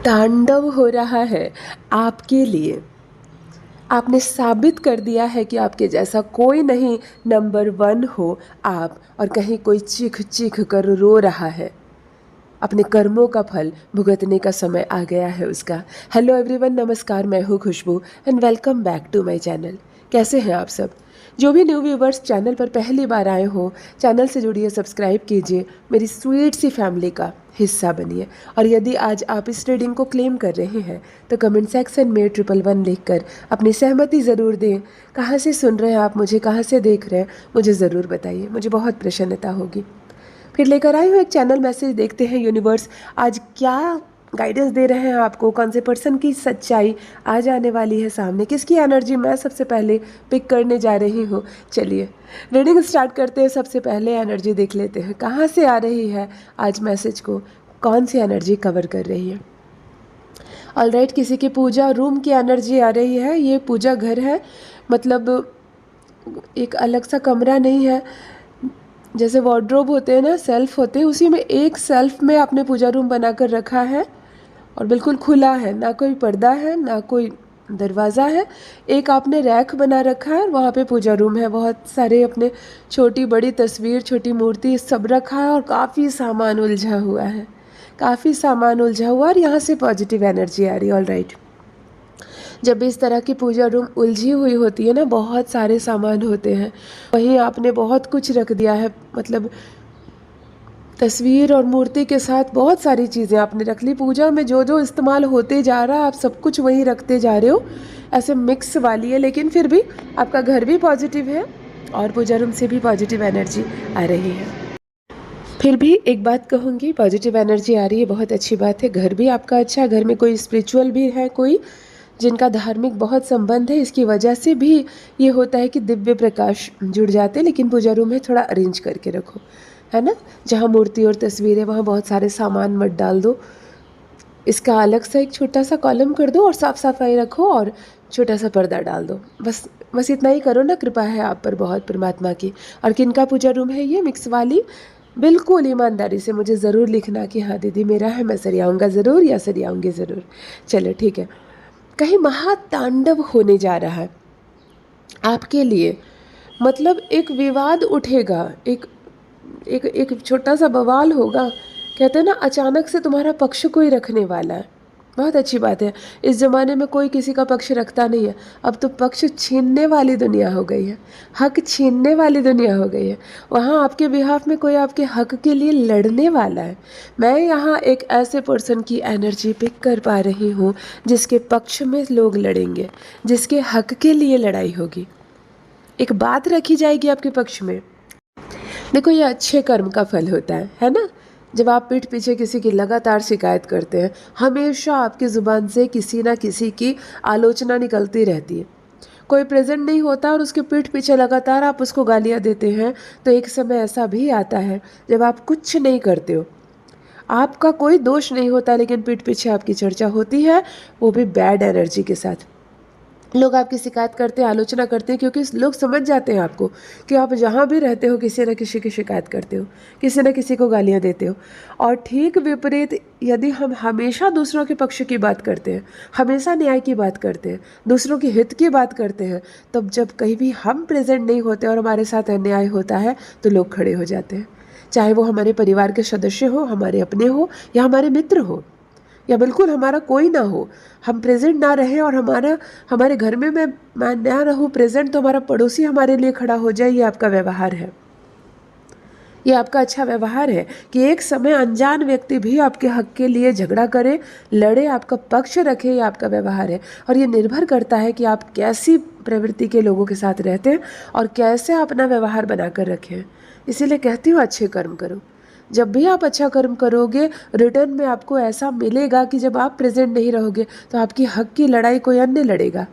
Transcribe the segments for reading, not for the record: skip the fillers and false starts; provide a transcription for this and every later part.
तांडव हो रहा है आपके लिए। आपने साबित कर दिया है कि आपके जैसा कोई नहीं, नंबर 1 हो आप। और कहीं कोई चीख चीख कर रो रहा है। अपने कर्मों का फल भुगतने का समय आ गया है उसका। हेलो एवरीवन, नमस्कार, मैं हूँ Khushboo and welcome back to my channel. कैसे हैं आप सब? जो भी न्यू व्यूवर्स चैनल पर पहली बार आए हो, चैनल से जुड़िए, सब्सक्राइब कीजिए, मेरी स्वीट सी फैमिली का हिस्सा बनिए। और यदि आज आप इस रीडिंग को क्लेम कर रहे हैं तो कमेंट सेक्शन में 111 लिखकर अपनी सहमति ज़रूर दें। कहाँ से सुन रहे हैं आप मुझे, कहाँ से देख रहे हैं, मुझे ज़रूर बताइए, मुझे बहुत प्रसन्नता होगी। फिर लेकर आई हूँ एक चैनल मैसेज, देखते हैं यूनिवर्स आज क्या गाइडेंस दे रहे हैं आपको। कौन से पर्सन की सच्चाई आज आने वाली है सामने, किसकी एनर्जी मैं सबसे पहले पिक करने जा रही हूँ। चलिए रीडिंग स्टार्ट करते हैं। सबसे पहले एनर्जी देख लेते हैं कहाँ से आ रही है आज मैसेज को, कौन सी एनर्जी कवर कर रही है। ऑलराइट, किसी की पूजा रूम की एनर्जी आ रही है। ये पूजा घर है, मतलब एक अलग सा कमरा नहीं है। जैसे वार्डरोब होते हैं ना, सेल्फ होते हैं, उसी में एक सेल्फ में आपने पूजा रूम बनाकर रखा है और बिल्कुल खुला है, ना कोई पर्दा है ना कोई दरवाज़ा है। एक आपने रैक बना रखा है, वहाँ पे पूजा रूम है। बहुत सारे अपने छोटी बड़ी तस्वीर, छोटी मूर्ति सब रखा है और काफ़ी सामान उलझा हुआ है, काफ़ी सामान उलझा हुआ। और यहाँ से पॉजिटिव एनर्जी आ रही है। ऑलराइट, जब भी इस तरह की पूजा रूम उलझी हुई होती है ना, बहुत सारे सामान होते हैं, वहीं आपने बहुत कुछ रख दिया है, मतलब तस्वीर और मूर्ति के साथ बहुत सारी चीज़ें आपने रख ली। पूजा में जो जो इस्तेमाल होते जा रहा है आप सब कुछ वहीं रखते जा रहे हो। ऐसे मिक्स वाली है, लेकिन फिर भी आपका घर भी पॉजिटिव है और पूजा रूम से भी पॉजिटिव एनर्जी आ रही है। फिर भी एक बात कहूँगी, पॉजिटिव एनर्जी आ रही है, बहुत अच्छी बात है। घर भी आपका अच्छा है, घर में कोई स्पिरिचुअल भी है, कोई जिनका धार्मिक बहुत संबंध है, इसकी वजह से भी ये होता है कि दिव्य प्रकाश जुड़ जाते हैं। लेकिन पूजा रूम में थोड़ा अरेंज करके रखो, है ना। जहाँ मूर्ति और तस्वीर है वहाँ बहुत सारे सामान मत डाल दो। इसका अलग सा एक छोटा सा कॉलम कर दो और साफ सफाई रखो और छोटा सा पर्दा डाल दो। बस बस इतना ही करो ना, कृपा है आप पर बहुत परमात्मा की। और किनका पूजा रूम है ये मिक्स वाली? बिल्कुल ईमानदारी से मुझे ज़रूर लिखना कि हाँ दीदी मेरा है, मैं सरियाऊँगा ज़रूर या सरियाऊँगी ज़रूर। चलो ठीक है। कहीं महातांडव होने जा रहा है आपके लिए, मतलब एक विवाद उठेगा, एक एक एक छोटा सा बवाल होगा। कहते हैं ना, अचानक से तुम्हारा पक्ष कोई रखने वाला है। बहुत अच्छी बात है। इस ज़माने में कोई किसी का पक्ष रखता नहीं है। अब तो पक्ष छीनने वाली दुनिया हो गई है, हक छीनने वाली दुनिया हो गई है। वहाँ आपके बिहाफ में कोई आपके हक के लिए लड़ने वाला है। मैं यहाँ एक ऐसे पर्सन की एनर्जी पिक कर पा रही हूँ जिसके पक्ष में लोग लड़ेंगे, जिसके हक के लिए लड़ाई होगी, एक बात रखी जाएगी आपके पक्ष में। देखो, ये अच्छे कर्म का फल होता है ना। जब आप पीठ पीछे किसी की लगातार शिकायत करते हैं, हमेशा आपकी ज़ुबान से किसी ना किसी की आलोचना निकलती रहती है। कोई प्रेजेंट नहीं होता और उसके पीठ पीछे लगातार आप उसको गालियाँ देते हैं, तो एक समय ऐसा भी आता है जब आप कुछ नहीं करते हो, आपका कोई दोष नहीं होता, लेकिन पीठ पीछे आपकी चर्चा होती है, वो भी बैड एनर्जी के साथ। लोग आपकी शिकायत करते हैं, आलोचना करते हैं, क्योंकि लोग समझ जाते हैं आपको कि आप जहाँ भी रहते हो किसी न किसी की शिकायत करते हो, किसी न किसी को गालियाँ देते हो। और ठीक विपरीत, यदि हम हमेशा दूसरों के पक्ष की बात करते हैं, हमेशा न्याय की बात करते हैं, दूसरों के हित की बात करते हैं, तब जब कहीं भी हम प्रेजेंट नहीं होते और हमारे साथ अन्याय होता है तो लोग खड़े हो जाते हैं। चाहे वो हमारे परिवार के सदस्य हो, हमारे अपने हो, या हमारे मित्र हो, या बिल्कुल हमारा कोई ना हो, हम प्रेजेंट ना रहें और हमारे घर में मैं ना रहूँ प्रेजेंट, तो हमारा पड़ोसी हमारे लिए खड़ा हो जाए। ये आपका व्यवहार है, ये आपका अच्छा व्यवहार है कि एक समय अनजान व्यक्ति भी आपके हक के लिए झगड़ा करे, लड़े, आपका पक्ष रखे। ये आपका व्यवहार है और ये निर्भर करता है कि आप कैसी प्रवृत्ति के लोगों के साथ रहते हैं और कैसे अपना व्यवहार बनाकर रखें। इसीलिए कहती हूँ, अच्छे कर्म करो। जब भी आप अच्छा कर्म करोगे, रिटर्न में आपको ऐसा मिलेगा कि जब आप प्रेजेंट नहीं रहोगे तो आपकी हक की लड़ाई कोई अन्य लड़ेगा।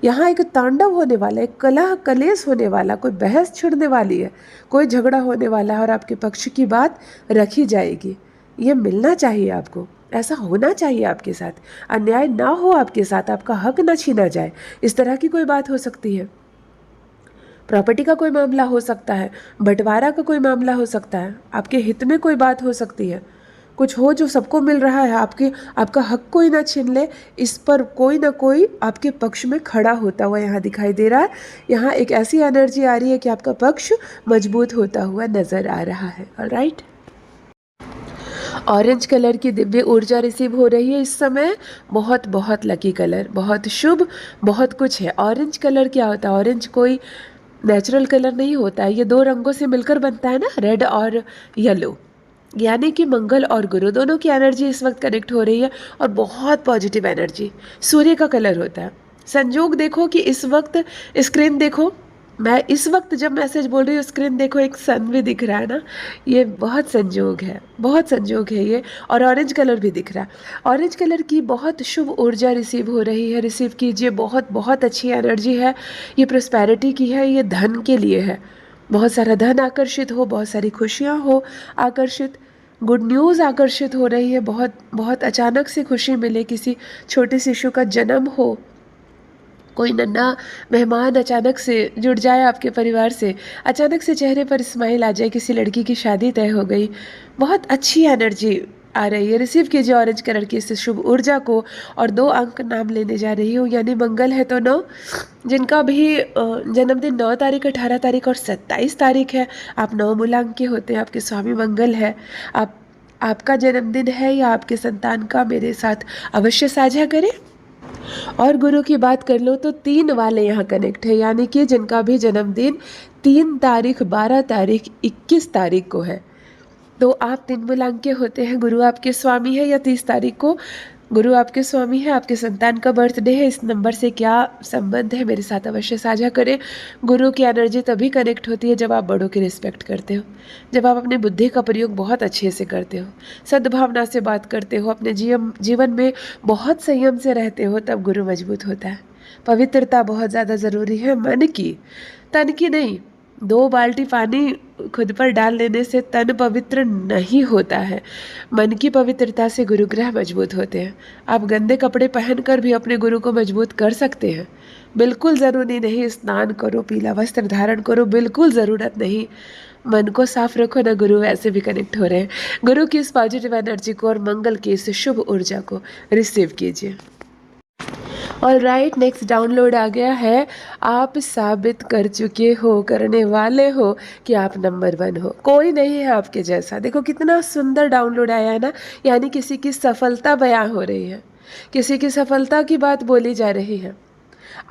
यहाँ एक तांडव होने वाला है, एक कलह कलेश होने वाला, कोई बहस छिड़ने वाली है, कोई झगड़ा होने वाला है और आपके पक्ष की बात रखी जाएगी। ये मिलना चाहिए आपको, ऐसा होना चाहिए आपके साथ, अन्याय ना हो आपके साथ, आपका हक ना छीना जाए। इस तरह की कोई बात हो सकती है। प्रॉपर्टी का कोई मामला हो सकता है, बंटवारा का कोई मामला हो सकता है, आपके हित में कोई बात हो सकती है, कुछ हो जो सबको मिल रहा है, आपका हक कोई ना छीन ले, इस पर कोई ना कोई आपके पक्ष में खड़ा होता हुआ यहाँ दिखाई दे रहा है। यहाँ एक ऐसी एनर्जी आ रही है कि आपका पक्ष मजबूत होता हुआ नजर आ रहा है। ऑलराइट, ऑरेंज कलर की दिव्य ऊर्जा रिसीव हो रही है इस समय। बहुत बहुत लकी कलर, बहुत शुभ, बहुत कुछ है। ऑरेंज कलर क्या होता है? ऑरेंज कोई नेचुरल कलर नहीं होता है, ये दो रंगों से मिलकर बनता है ना, रेड और येलो। यानी कि मंगल और गुरु दोनों की एनर्जी इस वक्त कनेक्ट हो रही है और बहुत पॉजिटिव एनर्जी सूर्य का कलर होता है। संयोग देखो कि इस वक्त स्क्रीन देखो, मैं इस वक्त जब मैसेज बोल रही हूँ स्क्रीन देखो, एक सन भी दिख रहा है ना, ये बहुत संयोग है, बहुत संयोग है ये। और ऑरेंज कलर भी दिख रहा है। ऑरेंज कलर की बहुत शुभ ऊर्जा रिसीव हो रही है, रिसीव कीजिए। बहुत बहुत अच्छी एनर्जी है, ये प्रोस्पेरिटी की है, ये धन के लिए है। बहुत सारा धन आकर्षित हो, बहुत सारी खुशियाँ हो आकर्षित, गुड न्यूज़ आकर्षित हो रही है। बहुत बहुत अचानक से खुशी मिले, किसी छोटे शिशु का जन्म हो, कोई नन्हा मेहमान अचानक से जुड़ जाए आपके परिवार से, अचानक से चेहरे पर स्माइल आ जाए, किसी लड़की की शादी तय हो गई। बहुत अच्छी एनर्जी आ रही है। रिसीव कीजिए ऑरेंज कलर की इस शुभ ऊर्जा को। और 2 अंक नाम लेने जा रही हूँ, यानी मंगल है तो 9, जिनका भी जन्मदिन 9 तारीख, 18 तारीख और 27 तारीख है, आप 9 मूलांक के होते हैं, आपके स्वामी मंगल है। आपका जन्मदिन है या आपके संतान का, मेरे साथ अवश्य साझा करें। और गुरु की बात कर लो तो 3 वाले यहाँ कनेक्ट है, यानी कि जिनका भी जन्मदिन 3 तारीख, 12 तारीख, 21 तारीख को है, तो आप 3 मूलांक के होते हैं। गुरु आपके स्वामी है, या 30 तारीख को गुरु आपके स्वामी है, आपके संतान का बर्थडे है। इस नंबर से क्या संबंध है, मेरे साथ अवश्य साझा करें। गुरु की एनर्जी तभी कनेक्ट होती है जब आप बड़ों की रिस्पेक्ट करते हो, जब आप अपने बुद्धि का प्रयोग बहुत अच्छे से करते हो, सद्भावना से बात करते हो, अपने जीवन में बहुत संयम से रहते हो, तब गुरु मजबूत होता है। पवित्रता बहुत ज़्यादा ज़रूरी है, मन की, तन की नहीं। 2 बाल्टी पानी खुद पर डाल लेने से तन पवित्र नहीं होता है, मन की पवित्रता से गुरु ग्रह मजबूत होते हैं। आप गंदे कपड़े पहनकर भी अपने गुरु को मजबूत कर सकते हैं, बिल्कुल ज़रूरी नहीं स्नान करो, पीला वस्त्र धारण करो, बिल्कुल ज़रूरत नहीं। मन को साफ रखो ना, गुरु वैसे भी कनेक्ट हो रहे हैं। गुरु की इस पॉजिटिव एनर्जी को और मंगल की इस शुभ ऊर्जा को रिसीव कीजिए। ऑलराइट, नेक्स्ट डाउनलोड आ गया है। आप साबित कर चुके हो, करने वाले हो कि आप नंबर 1 हो, कोई नहीं है आपके जैसा। देखो कितना सुंदर डाउनलोड आया है ना, यानी किसी की सफलता बयां हो रही है, किसी की सफलता की बात बोली जा रही है।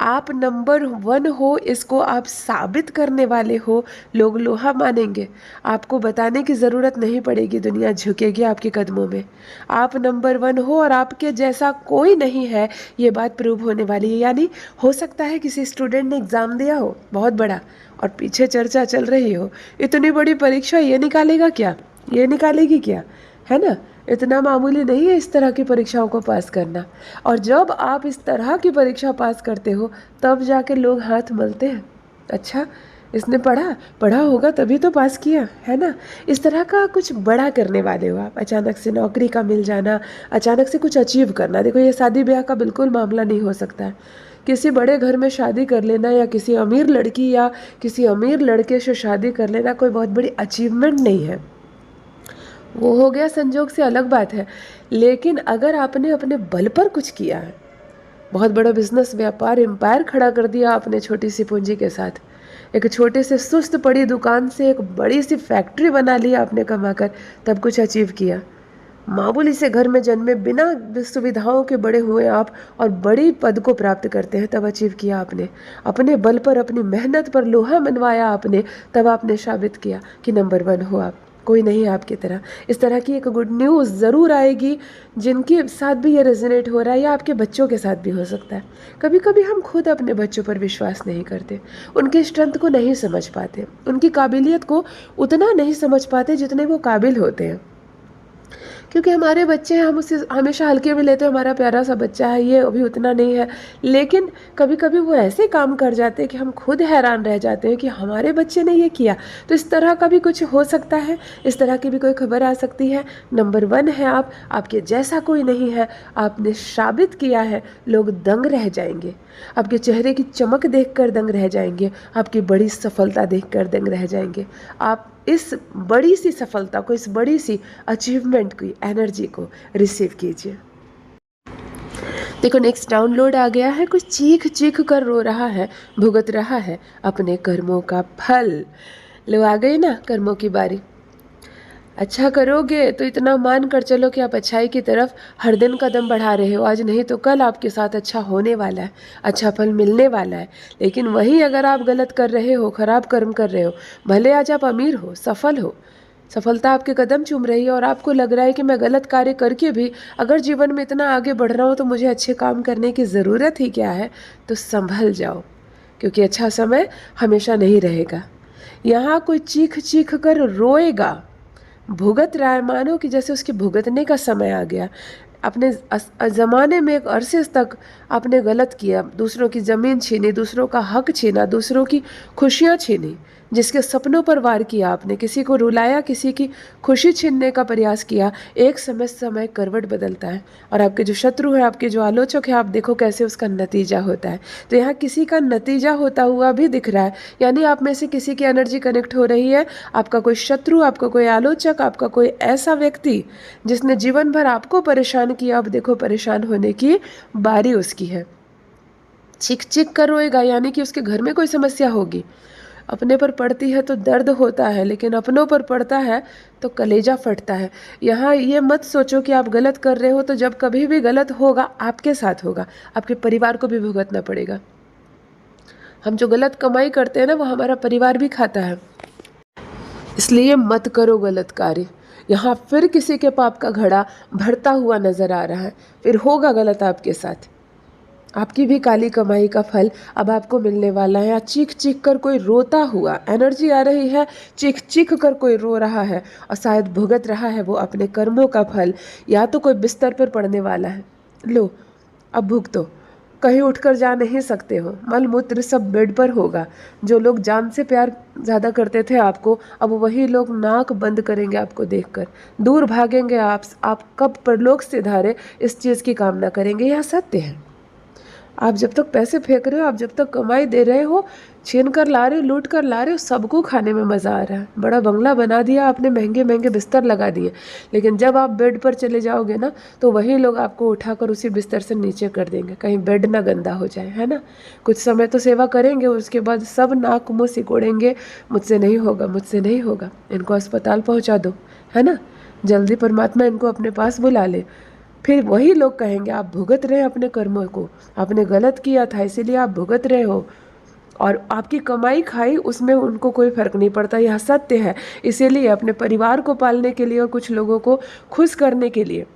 आप नंबर 1 हो, इसको आप साबित करने वाले हो, लोग लोहा मानेंगे। आपको बताने की ज़रूरत नहीं पड़ेगी, दुनिया झुकेगी आपके कदमों में। आप नंबर 1 हो और आपके जैसा कोई नहीं है, ये बात प्रूव होने वाली है। यानी हो सकता है किसी स्टूडेंट ने एग्ज़ाम दिया हो बहुत बड़ा और पीछे चर्चा चल रही हो, इतनी बड़ी परीक्षा ये निकालेगा क्या, ये निकालेगी क्या, है ना। इतना मामूली नहीं है इस तरह की परीक्षाओं को पास करना। और जब आप इस तरह की परीक्षा पास करते हो तब जाके लोग हाथ मलते हैं, अच्छा इसने पढ़ा होगा तभी तो पास किया, है ना। इस तरह का कुछ बड़ा करने वाले हो आप, अचानक से नौकरी का मिल जाना, अचानक से कुछ अचीव करना। देखो ये शादी ब्याह का बिल्कुल मामला नहीं हो सकता है। किसी बड़े घर में शादी कर लेना या किसी अमीर लड़की या किसी अमीर लड़के से शादी कर लेना कोई बहुत बड़ी अचीवमेंट नहीं है, वो हो गया संजोग से अलग बात है। लेकिन अगर आपने अपने बल पर कुछ किया है, बहुत बड़ा बिजनेस, व्यापार, एम्पायर खड़ा कर दिया आपने छोटी सी पूंजी के साथ, एक छोटे से सुस्त पड़ी दुकान से एक बड़ी सी फैक्ट्री बना लिया आपने कमाकर, तब कुछ अचीव किया। मामूली से घर में जन्मे, बिना सुविधाओं के बड़े हुए आप और बड़ी पद को प्राप्त करते हैं, तब अचीव किया आपने। अपने बल पर, अपनी मेहनत पर लोहा मनवाया आपने, तब आपने साबित किया कि नंबर 1 हो आप, कोई नहीं है आपकी तरह। इस तरह की एक गुड न्यूज़ ज़रूर आएगी जिनके साथ भी ये रेजोनेट हो रहा है, या आपके बच्चों के साथ भी हो सकता है। कभी कभी हम खुद अपने बच्चों पर विश्वास नहीं करते, उनके स्ट्रेंथ को नहीं समझ पाते, उनकी काबिलियत को उतना नहीं समझ पाते जितने वो काबिल होते हैं। क्योंकि हमारे बच्चे हैं, हम उसे हमेशा हल्के में लेते हैं, हमारा प्यारा सा बच्चा है, ये अभी उतना नहीं है। लेकिन कभी कभी वो ऐसे काम कर जाते हैं कि हम खुद हैरान रह जाते हैं कि हमारे बच्चे ने ये किया। तो इस तरह का भी कुछ हो सकता है, इस तरह की भी कोई खबर आ सकती है। नंबर 1 है आप, आपके जैसा कोई नहीं है, आपने साबित किया है, लोग दंग रह जाएंगे। आपके चेहरे की चमक देखकर दंग रह जाएंगे, आपकी बड़ी सफलता देखकर दंग रह जाएंगे। आप इस बड़ी सी सफलता को, इस बड़ी सी अचीवमेंट की एनर्जी को रिसीव कीजिए। देखो नेक्स्ट डाउनलोड आ गया है, कुछ चीख चीख कर रो रहा है, भुगत रहा है अपने कर्मों का फल। लो आ गई ना कर्मों की बारी। अच्छा करोगे तो इतना मान कर चलो कि आप अच्छाई की तरफ हर दिन कदम बढ़ा रहे हो, आज नहीं तो कल आपके साथ अच्छा होने वाला है, अच्छा फल मिलने वाला है। लेकिन वहीं अगर आप गलत कर रहे हो, खराब कर्म कर रहे हो, भले आज आप अमीर हो, सफल हो, सफलता आपके कदम चूम रही है और आपको लग रहा है कि मैं गलत कार्य करके भी अगर जीवन में इतना आगे बढ़ रहा हूँ तो मुझे अच्छे काम करने की ज़रूरत ही क्या है, तो संभल जाओ, क्योंकि अच्छा समय हमेशा नहीं रहेगा। यहाँ कोई चीख चीख कर रोएगा, भुगत रहा है, मानो कि जैसे उसके भुगतने का समय आ गया। अपने ज़माने में एक अरसे तक आपने गलत किया, दूसरों की ज़मीन छीनी, दूसरों का हक छीना, दूसरों की खुशियाँ छीनी, जिसके सपनों पर वार किया आपने, किसी को रुलाया, किसी की खुशी छीनने का प्रयास किया। एक समय करवट बदलता है और आपके जो शत्रु हैं, आपके जो आलोचक हैं, आप देखो कैसे उसका नतीजा होता है। तो यहाँ किसी का नतीजा होता हुआ भी दिख रहा है, यानी आप में से किसी की एनर्जी कनेक्ट हो रही है। आपका कोई शत्रु, आपका कोई आलोचक, आपका कोई ऐसा व्यक्ति जिसने जीवन भर आपको परेशान किया, अब देखो परेशान होने की बारी उसकी है। चिक चिक कर रोएगा, यानी कि उसके घर में कोई समस्या होगी। अपने पर पड़ती है तो दर्द होता है, लेकिन अपनों पर पड़ता है तो कलेजा फटता है। यहाँ ये मत सोचो कि आप गलत कर रहे हो तो जब कभी भी गलत होगा आपके साथ होगा, आपके परिवार को भी भुगतना पड़ेगा। हम जो गलत कमाई करते हैं ना, वो हमारा परिवार भी खाता है, इसलिए मत करो गलत कार्य। यहाँ फिर किसी के पाप का घड़ा भरता हुआ नजर आ रहा है, फिर होगा गलत आपके साथ। आपकी भी काली कमाई का फल अब आपको मिलने वाला है। चीख चीख कर कोई रोता हुआ, एनर्जी आ रही है, चीख चीख कर कोई रो रहा है और शायद भुगत रहा है वो अपने कर्मों का फल। या तो कोई बिस्तर पर पड़ने वाला है, लो अब भुगतो, कहीं उठकर जा नहीं सकते हो, मल मूत्र सब बेड पर होगा। जो लोग जान से प्यार ज़्यादा करते थे आपको, अब वही लोग नाक बंद करेंगे आपको देखकर, दूर भागेंगे। आप कब परलोक से धारे इस चीज़ की कामना करेंगे, यह सत्य है। आप जब तक पैसे फेंक रहे हो, आप जब तक कमाई दे रहे हो, छीन कर ला रहे हो, लूट कर ला रहे हो, सबको खाने में मज़ा आ रहा है। बड़ा बंगला बना दिया आपने, महंगे महंगे बिस्तर लगा दिए, लेकिन जब आप बेड पर चले जाओगे ना, तो वही लोग आपको उठाकर उसी बिस्तर से नीचे कर देंगे, कहीं बेड ना गंदा हो जाए, है ना। कुछ समय तो सेवा करेंगे, उसके बाद सब नाक मुँह सिकोड़ेंगे, मुझसे नहीं होगा, मुझसे नहीं होगा, इनको अस्पताल पहुँचा दो, है ना, जल्दी परमात्मा इनको अपने पास बुला ले। फिर वही लोग कहेंगे आप भुगत रहे हैं अपने कर्मों को, आपने गलत किया था इसीलिए आप भुगत रहे हो, और आपकी कमाई खाई उसमें उनको कोई फर्क नहीं पड़ता। यह सत्य है। इसीलिए अपने परिवार को पालने के लिए और कुछ लोगों को खुश करने के लिए,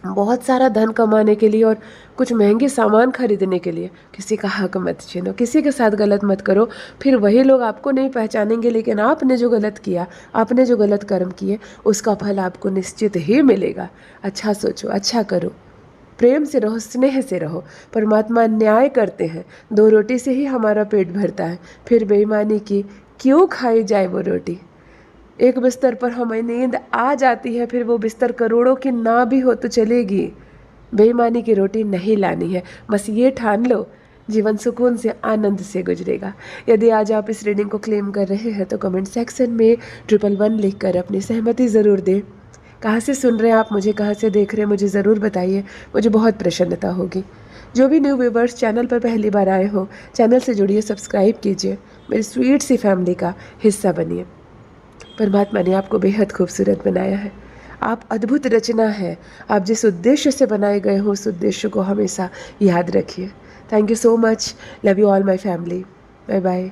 बहुत सारा धन कमाने के लिए और कुछ महंगे सामान खरीदने के लिए किसी का हक मत छीनो, किसी के साथ गलत मत करो। फिर वही लोग आपको नहीं पहचानेंगे, लेकिन आपने जो गलत किया, आपने जो गलत कर्म किए, उसका फल आपको निश्चित ही मिलेगा। अच्छा सोचो, अच्छा करो, प्रेम से रहो, स्नेह से रहो। परमात्मा न्याय करते हैं, 2 रोटी से ही हमारा पेट भरता है, फिर बेईमानी की क्यों खाई जाए वो रोटी। एक बिस्तर पर हमें नींद आ जाती है, फिर वो बिस्तर करोड़ों की ना भी हो तो चलेगी, बेईमानी की रोटी नहीं लानी है। बस ये ठान लो, जीवन सुकून से, आनंद से गुजरेगा। यदि आज आप इस रीडिंग को क्लेम कर रहे हैं तो कमेंट सेक्शन में 111 लिखकर अपनी सहमति ज़रूर दें। कहाँ से सुन रहे हैं आप मुझे, कहाँ से देख रहे हैं, मुझे ज़रूर बताइए, मुझे बहुत प्रसन्नता होगी। जो भी न्यू व्यूवर्स चैनल पर पहली बार आए हो, चैनल से जुड़िए, सब्सक्राइब कीजिए, मेरी स्वीट सी फैमिली का हिस्सा बनिए। परमात्मा ने आपको बेहद खूबसूरत बनाया है, आप अद्भुत रचना है। आप जिस उद्देश्य से बनाए गए हो उस उद्देश्य को हमेशा याद रखिए। Thank you so much, love you all my family, bye bye.